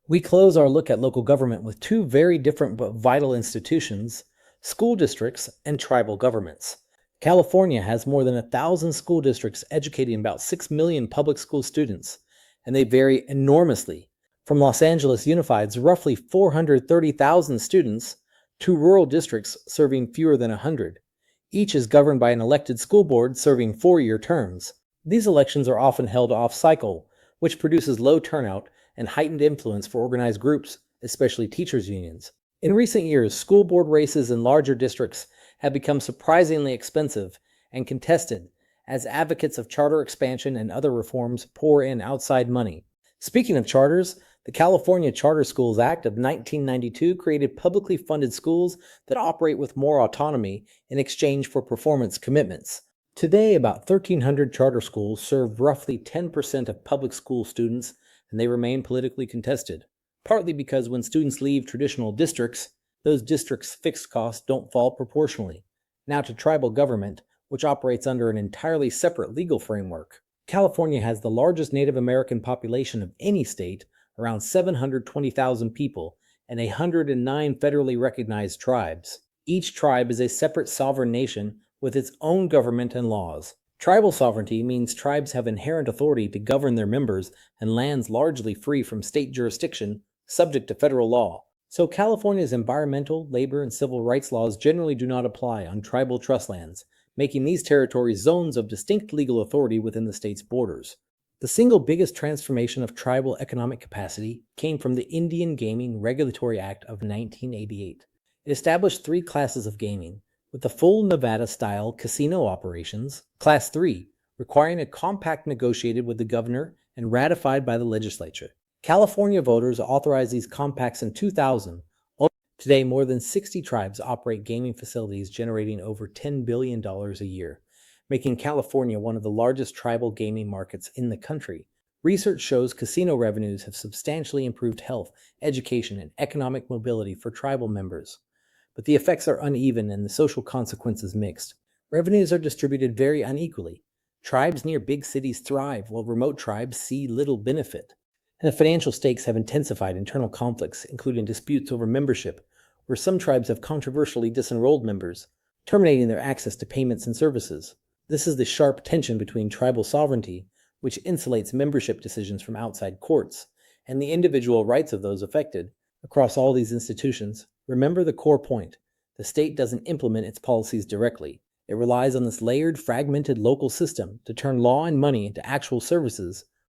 We close our look at local government with two very different but vital institutions: school districts and tribal governments. California has more than 1,000 school districts educating about 6 million public school students, and they vary enormously from Los Angeles Unified's roughly 430,000 students to rural districts serving fewer than 100. Each is governed by an elected school board serving 4-year terms. These elections are often held off-cycle, which produces low turnout and heightened influence for organized groups, especially teachers' unions. In recent years, school board races in larger districts have become surprisingly expensive and contested as advocates of charter expansion and other reforms pour in outside money. Speaking of charters, the California Charter Schools Act of 1992 created publicly funded schools that operate with more autonomy in exchange for performance commitments. Today, about 1,300 charter schools serve roughly 10% of public school students, and they remain politically contested, partly because when students leave traditional districts, those districts' fixed costs don't fall proportionally. Now to tribal government, which operates under an entirely separate legal framework. California has the largest Native American population of any state, around 720,000 people, and 109 federally recognized tribes. Each tribe is a separate sovereign nation with its own government and laws. Tribal sovereignty means tribes have inherent authority to govern their members and lands largely free from state jurisdiction, subject to federal law. So California's environmental, labor, and civil rights laws generally do not apply on tribal trust lands, making these territories zones of distinct legal authority within the state's borders. The single biggest transformation of tribal economic capacity came from the Indian Gaming Regulatory Act of 1988. It established three classes of gaming, with the full Nevada-style casino operations, Class 3, requiring a compact negotiated with the governor and ratified by the legislature. California voters authorized these compacts in 2000. Today, more than 60 tribes operate gaming facilities generating over $10 billion a year, making California one of the largest tribal gaming markets in the country. Research shows casino revenues have substantially improved health, education, and economic mobility for tribal members. But the effects are uneven and the social consequences mixed. Revenues are distributed very unequally. Tribes near big cities thrive, while remote tribes see little benefit. And the financial stakes have intensified internal conflicts, including disputes over membership, where some tribes have controversially disenrolled members, terminating their access to payments and services. This is the sharp tension between tribal sovereignty, which insulates membership decisions from outside courts, and the individual rights of those affected. Across all these institutions, remember the core point: the state doesn't implement its policies directly. It relies on this layered, fragmented local system to turn law and money into actual services